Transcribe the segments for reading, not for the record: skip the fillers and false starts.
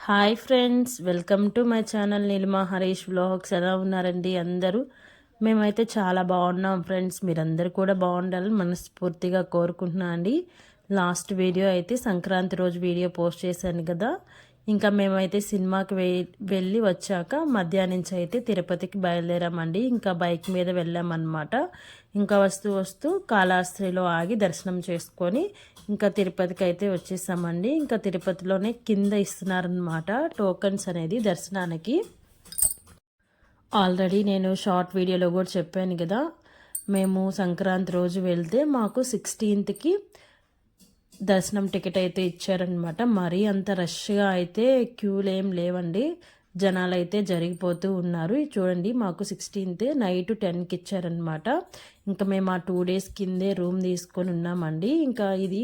Hi friends, welcome to my channel Neelima Harish vlogs. ఎలా ఉన్నారండి అందరూ? మేమైతే చాలా బాగున్నాం ఫ్రెండ్స్. మీరందరూ కూడా బాగుండాలని మనస్ఫూర్తిగా కోరుకుంటున్నాను అండి. లాస్ట్ వీడియో అయితే సంక్రాంతి రోజు వీడియో పోస్ట్ చేశాను కదా. ఇంకా మేమైతే సినిమాకి వెళ్ళి వచ్చాక మధ్యాహ్నం నుంచి అయితే తిరుపతికి బయలుదేరామండి. ఇంకా బైక్ మీద వెళ్ళామన్నమాట. ఇంకా వస్తూ వస్తూ కాళహస్తిలో ఆగి దర్శనం చేసుకొని ఇంకా తిరుపతికి అయితే వచ్చేసామండి. ఇంకా తిరుపతిలోనే కింద ఇస్తున్నారనమాట టోకన్స్ అనేది దర్శనానికి. ఆల్రెడీ నేను షార్ట్ వీడియోలో కూడా చెప్పాను కదా, మేము సంక్రాంతి రోజు వెళ్తే మాకు 16th దర్శనం టికెట్ అయితే ఇచ్చారనమాట. మరీ అంత రష్గా అయితే క్యూలు ఏం లేవండి, జనాలు అయితే జరిగిపోతూ ఉన్నారు. చూడండి, మాకు 16th నైట్ 10కి ఇచ్చారనమాట. ఇంకా మేము ఆ 2 days కిందే రూమ్ తీసుకొని ఉన్నామండి. ఇంకా ఇది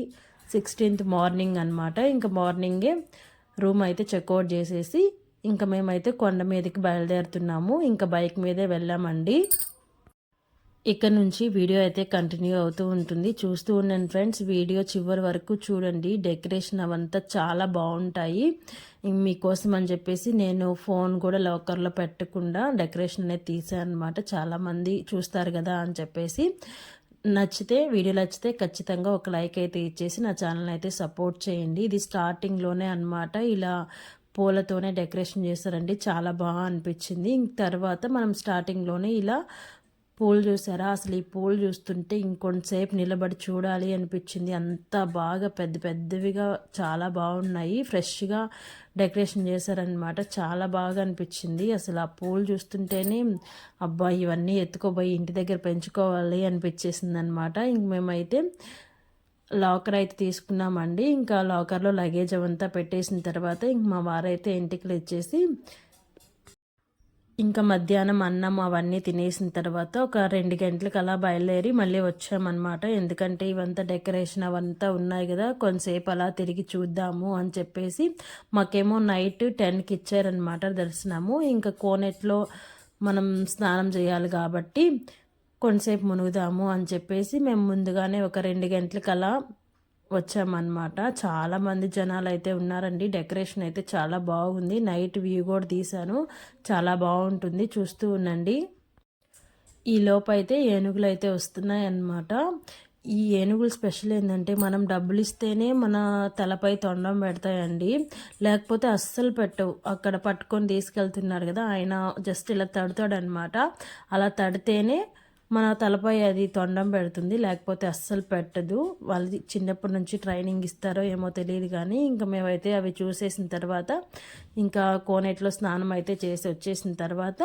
16th మార్నింగ్ అనమాట. ఇంకా మార్నింగే రూమ్ అయితే చెక్అవుట్ చేసేసి ఇంకా మేమైతే కొండ మీదకి బయలుదేరుతున్నాము. ఇంకా బైక్ మీదే వెళ్ళామండి. ఇక్కడ నుంచి వీడియో అయితే కంటిన్యూ అవుతూ ఉంటుంది, చూస్తూ ఉన్నాను ఫ్రెండ్స్. వీడియో చివరి వరకు చూడండి. డెకరేషన్ అవంతా చాలా బాగుంటాయి. మీకోసం అని చెప్పేసి నేను ఫోన్ కూడా లాకర్లో పెట్టకుండా డెకరేషన్ అనేది తీసాను అనమాట. చాలామంది చూస్తారు కదా అని చెప్పేసి. వీడియో నచ్చితే ఖచ్చితంగా ఒక లైక్ అయితే ఇచ్చేసి నా ఛానల్ అయితే సపోర్ట్ చేయండి. ఇది స్టార్టింగ్లోనే అనమాట ఇలా పూలతోనే డెకరేషన్ చేస్తారండి, చాలా బాగా అనిపించింది. తర్వాత మనం స్టార్టింగ్లోనే ఇలా పూలు చూసారా, అసలు ఈ పూలు చూస్తుంటే ఇంకొంతసేపు నిలబడి చూడాలి అనిపించింది. అంత బాగా పెద్ద పెద్దవిగా చాలా బాగున్నాయి, ఫ్రెష్గా డెకరేషన్ చేశారనమాట. చాలా బాగా అనిపించింది. అసలు ఆ పూలు చూస్తుంటేనే అబ్బా ఇవన్నీ ఎత్తుకోబోయి ఇంటి దగ్గర పెంచుకోవాలి అనిపించేసింది అనమాట. ఇంక మేమైతే లాకర్ అయితే తీసుకున్నామండి. ఇంకా లాకర్లో లగేజ్ అవంతా పెట్టేసిన తర్వాత ఇంక మా వారైతే ఇంటికి ఇచ్చేసి ఇంకా మధ్యాహ్నం అన్నం అవన్నీ తినేసిన తర్వాత ఒక 2 గంటలకు అలా బయలుదేరి మళ్ళీ వచ్చామన్నమాట. ఎందుకంటే ఇవంతా డెకరేషన్ అవంతా ఉన్నాయి కదా, కొంతసేపు అలా తిరిగి చూద్దాము అని చెప్పేసి. మాకేమో నైట్ 10కి ఇచ్చారనమాట దర్శనము. ఇంకా కోనేట్లో మనం స్నానం చేయాలి కాబట్టి కొంతసేపు మునుగుదాము అని చెప్పేసి మేము ముందుగానే ఒక 2 గంటలకు అలా వచ్చామన్నమాట. చాలామంది జనాలు అయితే ఉన్నారండి. డెకరేషన్ అయితే చాలా బాగుంది. నైట్ వ్యూ కూడా తీశాను, చాలా బాగుంటుంది, చూస్తూ ఉండండి. ఈ లోపైతే ఏనుగులు అయితే వస్తున్నాయి అన్నమాట. ఈ ఏనుగులు స్పెషల్ ఏంటంటే మనం డబ్బులు ఇస్తేనే మన తలపై తొండం పెడతాయండి, లేకపోతే అస్సలు పెట్టవు. అక్కడ పట్టుకొని తీసుకెళ్తున్నారు కదా ఆయన, జస్ట్ ఇలా తడతాడనమాట. అలా తడితేనే మన తలపై అది తొండం పెడుతుంది, లేకపోతే అస్సలు పెట్టదు. వాళ్ళది చిన్నప్పటి నుంచి ట్రైనింగ్ ఇస్తారో ఏమో తెలియదు కానీ ఇంకా మేమైతే అవి చూసేసిన తర్వాత ఇంకా కోనేట్లో స్నానం అయితే చేసి వచ్చేసిన తర్వాత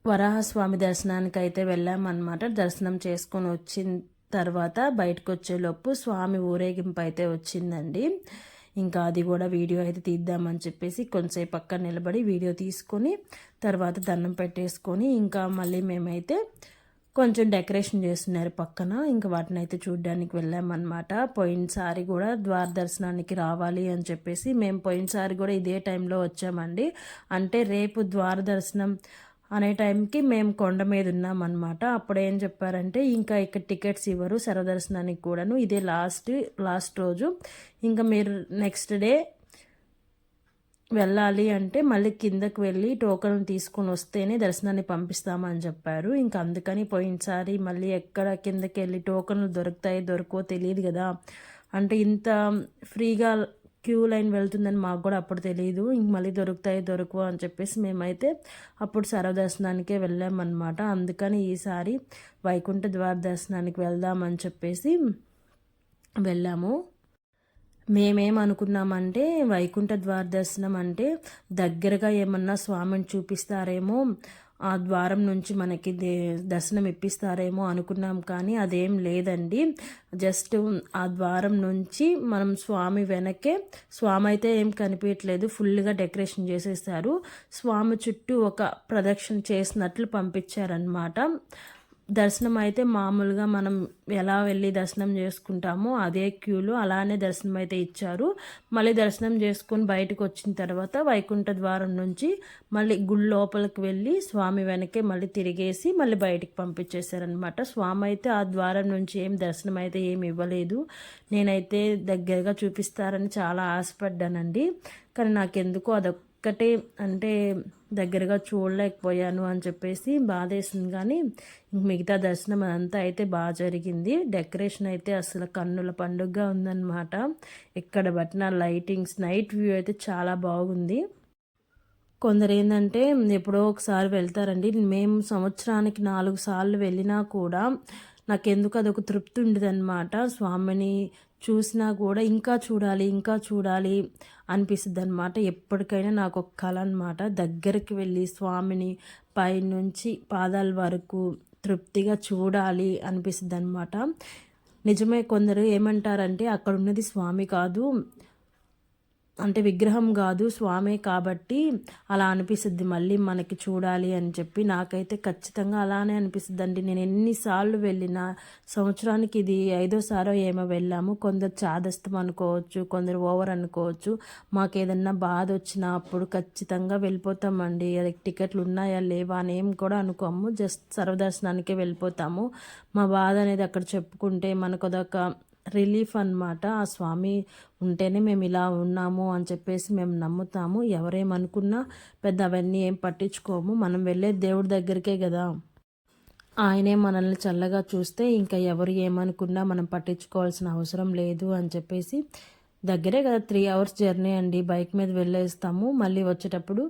వరాహస్వామి దర్శనానికి అయితే వెళ్ళామన్నమాట. దర్శనం చేసుకొని వచ్చిన తర్వాత బయటకు వచ్చేలోపు స్వామి ఊరేగింపు అయితే వచ్చిందండి. ఇంకా అది కూడా వీడియో అయితే తీద్దామని చెప్పేసి కొంతసేపు పక్కన నిలబడి వీడియో తీసుకొని తర్వాత దండం పెట్టేసుకొని ఇంకా మళ్ళీ మేమైతే కొంచెం డెకరేషన్ చేస్తున్నారు పక్కన, ఇంకా వాటిని అయితే చూడడానికి వెళ్ళామన్నమాట. పోయినసారి కూడా ద్వార దర్శనానికి రావాలి అని చెప్పేసి మేము పోయినసారి కూడా ఇదే టైంలో వచ్చామండి. అంటే రేపు ద్వార దర్శనం అనే టైంకి మేము కొండ మీద ఉన్నామన్నమాట. అప్పుడు ఏం చెప్పారంటే ఇంకా ఇక్కడ టికెట్స్ ఇవ్వరు సర్వదర్శనానికి కూడాను, ఇదే లాస్ట్ రోజు, ఇంకా మీరు నెక్స్ట్ డే వెళ్ళాలి అంటే మళ్ళీ కిందకు వెళ్ళి టోకన్ తీసుకొని వస్తేనే దర్శనాన్ని పంపిస్తామని చెప్పారు. ఇంకా అందుకని పోయినసారి మళ్ళీ ఎక్కడ కిందకి వెళ్ళి టోకన్లు దొరకవో తెలియదు కదా. అంటే ఇంత ఫ్రీగా క్యూ లైన్ వెళ్తుందని మాకు కూడా అప్పుడు తెలియదు. ఇంక మళ్ళీ దొరకవు అని చెప్పేసి మేమైతే అప్పుడు సర్వదర్శనానికే వెళ్ళామన్నమాట. అందుకని ఈసారి వైకుంఠ ద్వార దర్శనానికి వెళ్దామని చెప్పేసి వెళ్ళాము. మేమేమనుకున్నామంటే వైకుంఠ ద్వార దర్శనం అంటే దగ్గరగా ఏమన్నా స్వామిని చూపిస్తారేమో, ఆ ద్వారం నుంచి మనకి దర్శనం ఇప్పిస్తారేమో అనుకున్నాం, కానీ అదేం లేదండి. జస్ట్ ఆ ద్వారం నుంచి మనం స్వామి వెనకే, స్వామి అయితే ఏం కనిపించట్లేదు, ఫుల్గా డెకరేషన్ చేసేసారు. స్వామి చుట్టూ ఒక ప్రదక్షిణ చేసినట్లు పంపించారనమాట. దర్శనం అయితే మామూలుగా మనం ఎలా వెళ్ళి దర్శనం చేసుకుంటామో అదే క్యూలో అలానే దర్శనం అయితే ఇచ్చారు. మళ్ళీ దర్శనం చేసుకొని బయటకు వచ్చిన తర్వాత వైకుంఠ ద్వారం నుంచి మళ్ళీ గుడి లోపలికి వెళ్ళి స్వామి వెనకే మళ్ళీ తిరిగేసి మళ్ళీ బయటికి పంపించేశారనమాట. స్వామి అయితే ఆ ద్వారం నుంచి ఏం దర్శనం అయితే ఏమి ఇవ్వలేదు. నేనైతే దగ్గరగా చూపిస్తారని చాలా ఆశపడ్డానండి. కానీ నాకెందుకో అదొక్కటే అంటే దగ్గరగా చూడలేకపోయాను అని చెప్పేసి బాధేసింది. కానీ మిగతా దర్శనం అదంతా అయితే బాగా జరిగింది. డెకరేషన్ అయితే అసలు కన్నుల పండుగగా ఉందన్నమాట. ఎక్కడ పట్టిన లైటింగ్స్, నైట్ వ్యూ అయితే చాలా బాగుంది. కొందరు ఏంటంటే ఎప్పుడో ఒకసారి వెళ్తారండి. మేము సంవత్సరానికి 4 సార్లు వెళ్ళినా కూడా నాకెందుకు అదొక తృప్తి ఉండదన్నమాట. స్వామిని చూసినా కూడా ఇంకా చూడాలి ఇంకా చూడాలి అనిపిస్తుంది అనమాట. ఎప్పటికైనా నాకు ఒక కళ అనమాట. దగ్గరికి వెళ్ళి స్వామిని పైనుంచి పాదాల వరకు తృప్తిగా చూడాలి అనిపిస్తుంది అనమాట. నిజమే, కొందరు ఏమంటారంటే అక్కడ ఉన్నది స్వామి కాదు అంటే విగ్రహం కాదు స్వామే కాబట్టి అలా అనిపిస్తుంది మళ్ళీ మనకి చూడాలి అని చెప్పి. నాకైతే ఖచ్చితంగా అలానే అనిపిస్తుంది అండి. నేను ఎన్నిసార్లు వెళ్ళినా సంవత్సరానికి ఇది 5వ సారో ఏమో వెళ్ళాము. కొందరు చాదస్తం అనుకోవచ్చు, కొందరు ఓవర్ అనుకోవచ్చు. మాకు ఏదన్నా బాధ వచ్చినా అప్పుడు ఖచ్చితంగా వెళ్ళిపోతామండి. టికెట్లు ఉన్నాయా లేవా అని ఏం కూడా అనుకోము. జస్ట్ సర్వదర్శనానికే వెళ్ళిపోతాము. మా బాధ అనేది అక్కడ చెప్పుకుంటే మనకు అదొక రిలీఫ్ అనమాట. ఆ స్వామి ఉంటేనే మేము ఇలా ఉన్నాము అని చెప్పేసి మేము నమ్ముతాము. ఎవరేమనుకున్నా పెద్ద అవన్నీ ఏం పట్టించుకోము. మనం వెళ్ళే దేవుడి దగ్గరికే కదా, ఆయనే మనల్ని చల్లగా చూస్తే ఇంకా ఎవరు ఏమనుకున్నా మనం పట్టించుకోవాల్సిన అవసరం లేదు అని చెప్పేసి. దగ్గరే కదా, 3 అవర్స్ జర్నీ అండి. బైక్ మీద వెళ్ళేస్తాము, మళ్ళీ వచ్చేటప్పుడు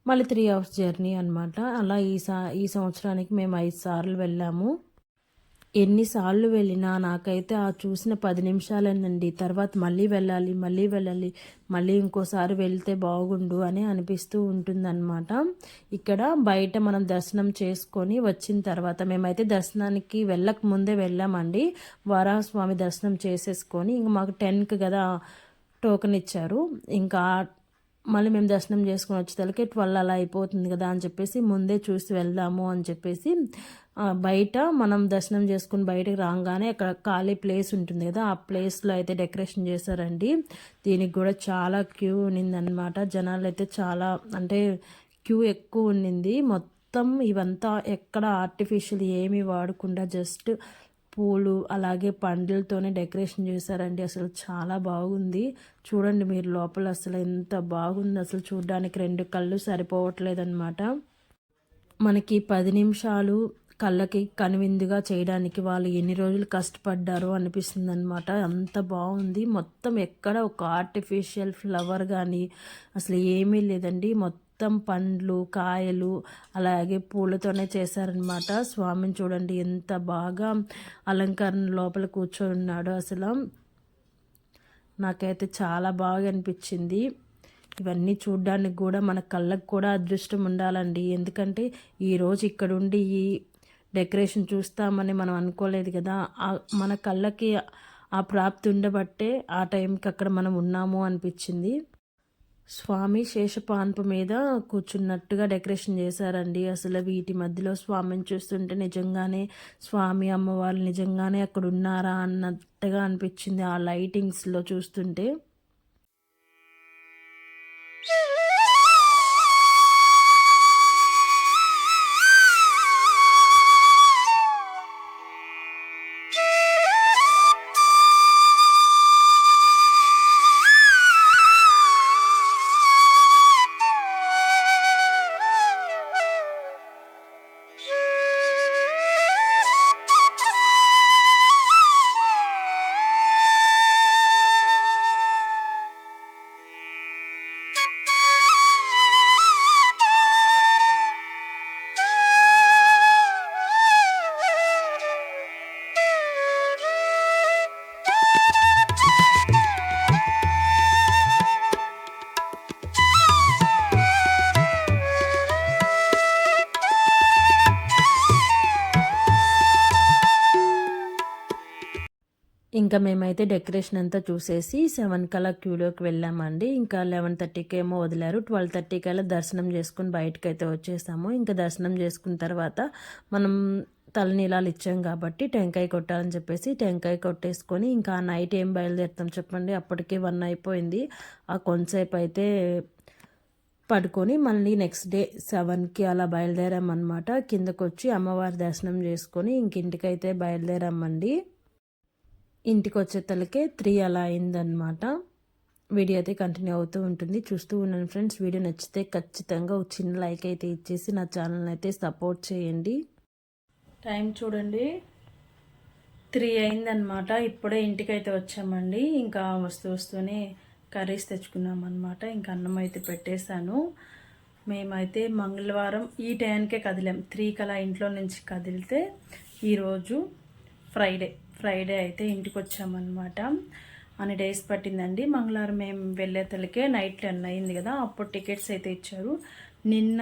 మళ్ళీ 3 అవర్స్ జర్నీ అనమాట. అలా ఈ సంవత్సరానికి మేము 5 సార్లు వెళ్ళాము. ఎన్నిసార్లు వెళ్ళినా నాకైతే ఆ చూసిన 10 నిమిషాలేనండి. తర్వాత మళ్ళీ వెళ్ళాలి మళ్ళీ వెళ్ళాలి, మళ్ళీ ఇంకోసారి వెళ్తే బాగుండు అని అనిపిస్తూ ఉంటుందన్నమాట. ఇక్కడ బయట మనం దర్శనం చేసుకొని వచ్చిన తర్వాత మేమైతే దర్శనానికి వెళ్ళక ముందే వెళ్ళామండి. వరాహస్వామి దర్శనం చేసేసుకొని ఇంక మాకు 10కి కదా టోకెన్ ఇచ్చారు. ఇంకా మళ్ళీ మేము దర్శనం చేసుకొని వచ్చేసరికి 12 అలా అయిపోతుంది కదా అని చెప్పేసి ముందే చూసి వెళ్దాము అని చెప్పేసి బయట మనం దర్శనం చేసుకుని బయటకు రాగానే అక్కడ ఖాళీ ప్లేస్ ఉంటుంది కదా, ఆ ప్లేస్లో అయితే డెకరేషన్ చేశారండి. దీనికి కూడా చాలా క్యూ ఉన్నిందనమాట. జనాలు అయితే చాలా అంటే క్యూ ఎక్కువ ఉన్నింది. మొత్తం ఇవంతా ఎక్కడ ఆర్టిఫిషియల్ ఏమీ వాడకుండా జస్ట్ పూలు అలాగే పండ్లతోనే డెకరేషన్ చేశారండి. అసలు చాలా బాగుంది. చూడండి మీరు లోపల అసలు ఎంత బాగుంది. అసలు చూడడానికి 2 కళ్ళు సరిపోవట్లేదన్నమాట. మనకి 10 నిమిషాలు కళ్ళకి కనువిందుగా చేయడానికి వాళ్ళు ఎన్ని రోజులు కష్టపడ్డారో అనిపిస్తుంది అనమాట. అంత బాగుంది. మొత్తం ఎక్కడ ఒక ఆర్టిఫిషియల్ ఫ్లవర్ కానీ అసలు ఏమీ లేదండి. మొత్తం పండ్లు కాయలు అలాగే పూలతోనే చేశారనమాట. స్వామిని చూడండి ఎంత బాగా అలంకరణ లోపల కూర్చొని ఉన్నాడో. అసలు నాకైతే చాలా బాగా అనిపించింది. ఇవన్నీ చూడ్డానికి కూడా మన కళ్ళకు కూడా అదృష్టం ఉండాలండి. ఎందుకంటే ఈరోజు ఇక్కడుండి ఈ డెకరేషన్ చూస్తామని మనం అనుకోలేదు కదా. మన కళ్ళకి ఆ ప్రాప్తి ఉండబట్టే ఆ టైంకి అక్కడ మనం ఉన్నాము అనిపించింది. స్వామి శేషపాన్పు మీద కూర్చున్నట్టుగా డెకరేషన్ చేశారండి. అసలు వీటి మధ్యలో స్వామిని చూస్తుంటే నిజంగానే స్వామి అమ్మవారు నిజంగానే అక్కడ ఉన్నారా అన్నట్టుగా అనిపించింది ఆ లైటింగ్స్లో చూస్తుంటే. ఇంకా మేమైతే డెకరేషన్ అంతా చూసేసి 7 కల్లా క్యూలోకి వెళ్ళామండి. ఇంకా 11:30కి ఏమో వదిలారు. 12:30 కల్లా దర్శనం చేసుకుని బయటకైతే వచ్చేసాము. ఇంకా దర్శనం చేసుకున్న తర్వాత మనం తలనీలాలు ఇచ్చాం కాబట్టి టెంకాయ కొట్టాలని చెప్పేసి టెంకాయ కొట్టేసుకొని ఇంకా నైట్ ఏం బయలుదేరుతాం చెప్పండి. అప్పటికే 1 అయిపోయింది. ఆ కొంతసేపు అయితే పడుకొని మళ్ళీ నెక్స్ట్ డే 7కి అలా బయలుదేరామన్నమాట. కిందకు వచ్చి అమ్మవారి దర్శనం చేసుకొని ఇంటికైతే బయలుదేరామండి. ఇంటికి వచ్చేతలకే 3 అలా అయిందనమాట. వీడియో అయితే కంటిన్యూ అవుతూ ఉంటుంది, చూస్తూ ఉన్నాను ఫ్రెండ్స్. వీడియో నచ్చితే ఖచ్చితంగా ఒక చిన్న లైక్ అయితే ఇచ్చేసి నా ఛానల్ని అయితే సపోర్ట్ చేయండి. టైం చూడండి 3 అయిందనమాట. ఇప్పుడే ఇంటికైతే వచ్చామండి. ఇంకా వస్తూనే కర్రీస్ తెచ్చుకున్నాం అనమాట. ఇంకా అన్నం అయితే పెట్టేశాను. మేమైతే మంగళవారం ఈ టైంకే కదిలాం. 3కి అలా ఇంట్లో నుంచి కదిలితే ఈరోజు ఫ్రైడే అయితే ఇంటికి వచ్చామన్నమాట. అన్ని డేస్ పట్టిందండి. మంగళవారం మేము వెళ్ళేతలకే నైట్ 10 అయింది కదా, అప్పుడు టికెట్స్ అయితే ఇచ్చారు. నిన్న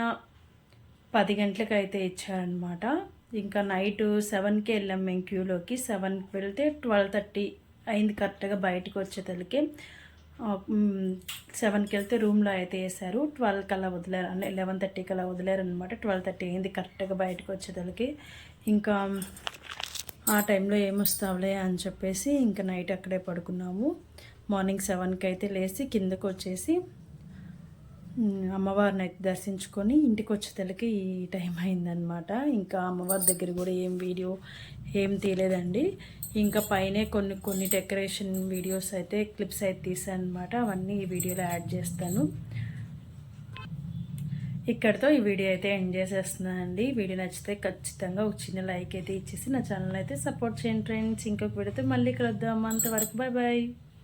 10 గంటలకు అయితే ఇచ్చారనమాట. ఇంకా నైట్ 7కి వెళ్ళాం మేము క్యూలోకి. 7కి వెళ్తే 12:30 అయింది కరెక్ట్గా బయటకు వచ్చేతలకే. 7కి వెళ్తే రూమ్లో అయితే వేసారు. 12కి అలా వదిలేరు, 11:30కి అలా వదిలేరు అనమాట. 12:30 అయింది కరెక్ట్గా బయటకు వచ్చేతలకి. ఇంకా ఆ టైంలో ఏమొస్తావులే అని చెప్పేసి ఇంకా నైట్ అక్కడే పడుకున్నాము. మార్నింగ్ 7కి అయితే లేచి కిందకు వచ్చేసి అమ్మవారిని అయితే దర్శించుకొని ఇంటికి వచ్చేతలకి ఈ టైం అయిందనమాట. ఇంకా అమ్మవారి దగ్గర కూడా వీడియో ఏం తీయలేదండి. ఇంకా పైనే కొన్ని డెకరేషన్ వీడియోస్ అయితే క్లిప్స్ అయితే తీసాను అనమాట. అవన్నీ ఈ వీడియోలో యాడ్ చేస్తాను. ఇక్కడితో ఈ వీడియో అయితే ఎండ్ చేసేస్తున్నానండి. వీడియో నచ్చితే ఖచ్చితంగా ఒక చిన్న లైక్ అయితే ఇచ్చేసి నా ఛానల్ అయితే సపోర్ట్ చేయండి ఫ్రెండ్స్. ఇంకొక వీడియోతో మళ్ళీ కలుద్దాం. అంతవరకు బాయ్.